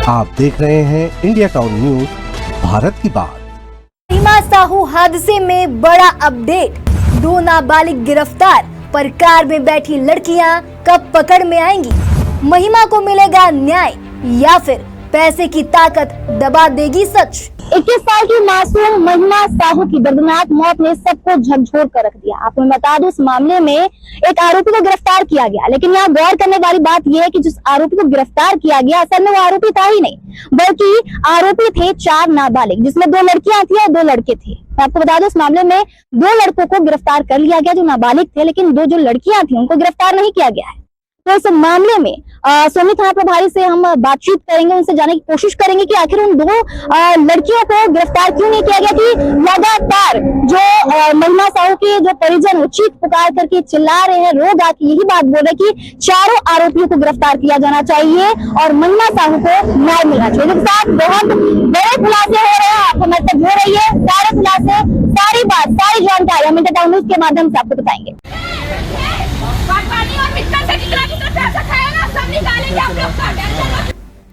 आप देख रहे हैं इंडिया टाउन न्यूज, भारत की बात। महिमा साहू हादसे में बड़ा अपडेट, 2 नाबालिग गिरफ्तार, पर कार में बैठी लड़कियां कब पकड़ में आएंगी? महिमा को मिलेगा न्याय या फिर पैसे की ताकत दबा देगी सच? 21 साल की मासूम महिमा साहू की दर्दनाक मौत ने सबको झकझोर कर रख दिया। आपको मैं बता दूं, इस मामले में एक आरोपी को गिरफ्तार किया गया, लेकिन यहाँ गौर करने वाली बात यह है कि जिस आरोपी को गिरफ्तार किया गया असल में वो आरोपी था ही नहीं, बल्कि आरोपी थे 4 नाबालिग, जिसमें 2 लड़कियां थी और 2 लड़के थे। मैं आपको बता दूं, इस मामले में 2 लड़कों को गिरफ्तार कर लिया गया जो नाबालिग थे, लेकिन 2 जो लड़कियां थी उनको गिरफ्तार नहीं किया गया है। तो इस मामले में सोनी थाना प्रभारी से हम बातचीत करेंगे, उनसे जानने की कोशिश करेंगे कि आखिर उन 2 लड़कियों को गिरफ्तार क्यों नहीं किया गया कि लगातार जो महिमा साहू के जो परिजन वो चीख पुकार करके चिल्ला रहे हैं, रो गा के यही बात बोल रहे कि चारों आरोपियों को गिरफ्तार किया जाना चाहिए और महिमा साहू को न्याय मिलना चाहिए। जिसके साथ बहुत बड़े खुलासे हो रहे हैं, आपको मैसेज हो रही है, सारे खुलासे, सारी बात, सारी जानकारी हम इंडिया टाउन न्यूज के माध्यम से आपको बताएंगे।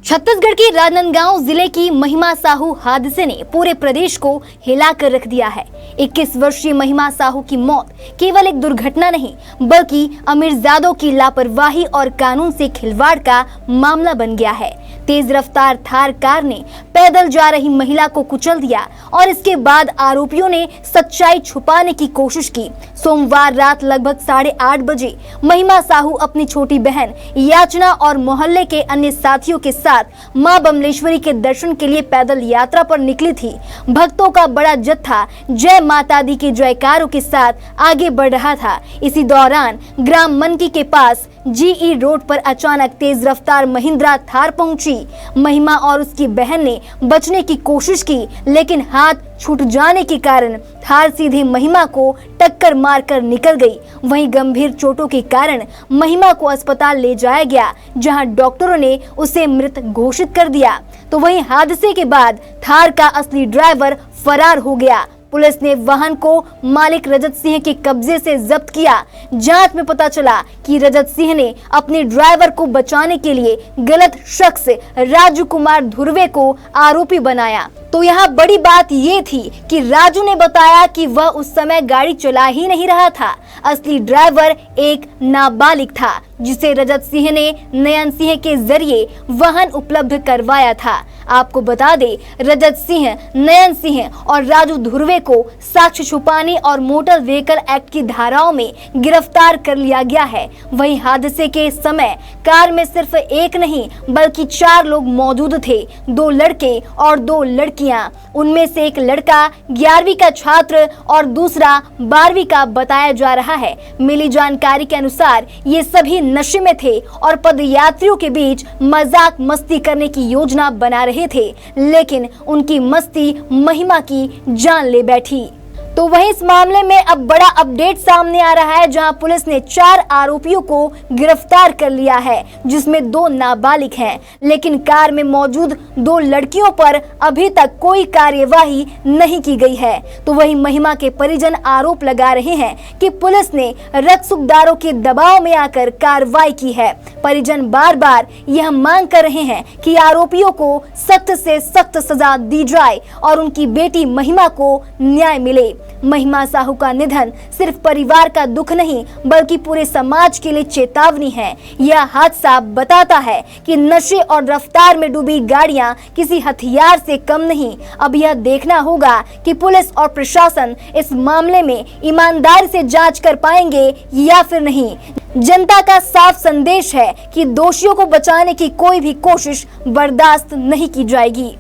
छत्तीसगढ़ के राजनांदगांव जिले की महिमा साहू हादसे ने पूरे प्रदेश को हिला कर रख दिया है। 21 वर्षीय महिमा साहू की मौत केवल एक दुर्घटना नहीं, बल्कि अमीरजादों की लापरवाही और कानून से खिलवाड़ का मामला बन गया है। तेज रफ्तार थार कार ने पैदल जा रही महिला को कुचल दिया और इसके बाद आरोपियों ने सच्चाई छुपाने की कोशिश की। सोमवार रात लगभग 8:30 बजे महिमा साहू अपनी छोटी बहन याचना और मोहल्ले के अन्य साथियों के साथ मां बमलेश्वरी के दर्शन के लिए पैदल यात्रा पर निकली थी। भक्तों का बड़ा जत्था जय माता दी के जयकारों के साथ आगे बढ़ रहा था। इसी दौरान ग्राम मनकी के पास जीई रोड पर अचानक तेज रफ्तार महिंद्रा थार पहुंची। महिमा और उसकी बहन ने बचने की कोशिश की, लेकिन हाथ छूट जाने के कारण थार सीधे महिमा को टक्कर मारकर निकल गई। वहीं गंभीर चोटों के कारण महिमा को अस्पताल ले जाया गया, जहां डॉक्टरों ने उसे मृत घोषित कर दिया। तो वहीं हादसे के बाद थार का असली ड्राइवर फरार हो गया। पुलिस ने वाहन को मालिक रजत सिंह के कब्जे से जब्त किया। जांच में पता चला कि रजत सिंह ने अपने ड्राइवर को बचाने के लिए गलत शख्स राजू कुमार धुर्वे को आरोपी बनाया। तो यहाँ बड़ी बात ये थी कि राजू ने बताया कि वह उस समय गाड़ी चला ही नहीं रहा था। असली ड्राइवर एक नाबालिग था, जिसे रजत सिंह ने नयन सिंह के जरिए वाहन उपलब्ध करवाया था। आपको बता दे, रजत सिंह, नयन सिंह और राजू धुर्वे को साक्ष्य छुपाने और मोटर व्हीकल एक्ट की धाराओं में गिरफ्तार कर लिया गया है। वहीं हादसे के समय कार में सिर्फ एक नहीं बल्कि 4 लोग मौजूद थे, 2 लड़के और 2 लड़कियां। उनमें से एक लड़का 11वीं का छात्र और दूसरा 12वीं का बताया जा रहा है। मिली जानकारी के अनुसार ये सभी नशे में थे और पदयात्रियों के बीच मजाक मस्ती करने की योजना बना रहे थे, लेकिन उनकी मस्ती महिमा की जान ले बैठी। तो वहीं इस मामले में अब बड़ा अपडेट सामने आ रहा है, जहां पुलिस ने 4 आरोपियों को गिरफ्तार कर लिया है, जिसमें 2 नाबालिग हैं, लेकिन कार में मौजूद 2 लड़कियों पर अभी तक कोई कार्यवाही नहीं की गई है। तो वहीं महिमा के परिजन आरोप लगा रहे हैं कि पुलिस ने रक्षकदारों के दबाव में आकर कार्रवाई की है। परिजन बार बार यह मांग कर रहे हैं कि आरोपियों को सख्त से सख्त सजा दी जाए और उनकी बेटी महिमा को न्याय मिले। महिमा साहू का निधन सिर्फ परिवार का दुख नहीं बल्कि पूरे समाज के लिए चेतावनी है। यह हादसा बताता है कि नशे और रफ्तार में डूबी गाड़ियां किसी हथियार से कम नहीं। अब यह देखना होगा कि पुलिस और प्रशासन इस मामले में ईमानदारी से जांच कर पाएंगे या फिर नहीं। जनता का साफ संदेश है कि दोषियों को बचाने की कोई भी कोशिश बर्दाश्त नहीं की जाएगी।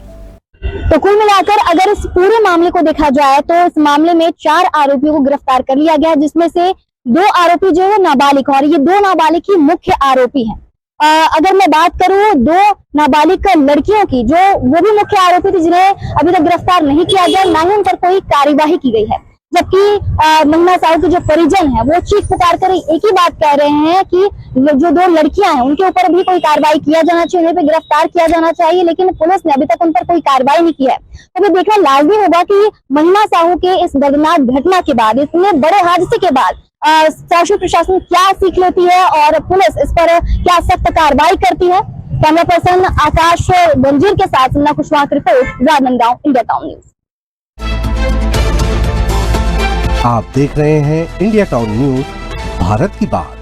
तो कुल मिलाकर अगर इस पूरे मामले को देखा जाए तो इस मामले में 4 आरोपियों को गिरफ्तार कर लिया गया, जिसमें से 2 आरोपी जो है नाबालिग, और ये 2 नाबालिग ही मुख्य आरोपी हैं। अगर मैं बात करूं 2 नाबालिग लड़कियों की, जो वो भी मुख्य आरोपी थी, जिन्हें अभी तक गिरफ्तार नहीं किया गया, ना ही उन पर कोई कार्यवाही की गई है। जबकि महिमा साहू के जो परिजन है वो चीख पुकार कर एक ही बात कह रहे हैं कि जो 2 लड़कियां हैं उनके ऊपर भी कोई कार्रवाई किया जाना चाहिए, उन्हें भी गिरफ्तार किया जाना चाहिए, लेकिन पुलिस ने अभी तक उन पर कोई कार्रवाई नहीं की है। तो भी देखना लाजमी होगा कि महिमा साहू के इस दर्दनाक घटना के बाद, इतने बड़े हादसे के बाद शासन प्रशासन क्या सीख लेती है और पुलिस इस पर क्या सख्त कार्रवाई करती है। कैमरा पर्सन आकाश गंजीर के साथ सुनना कुशवाहा की report, Rajnandgaon, India town news. आप देख रहे हैं इंडिया टाउन न्यूज, भारत की बात।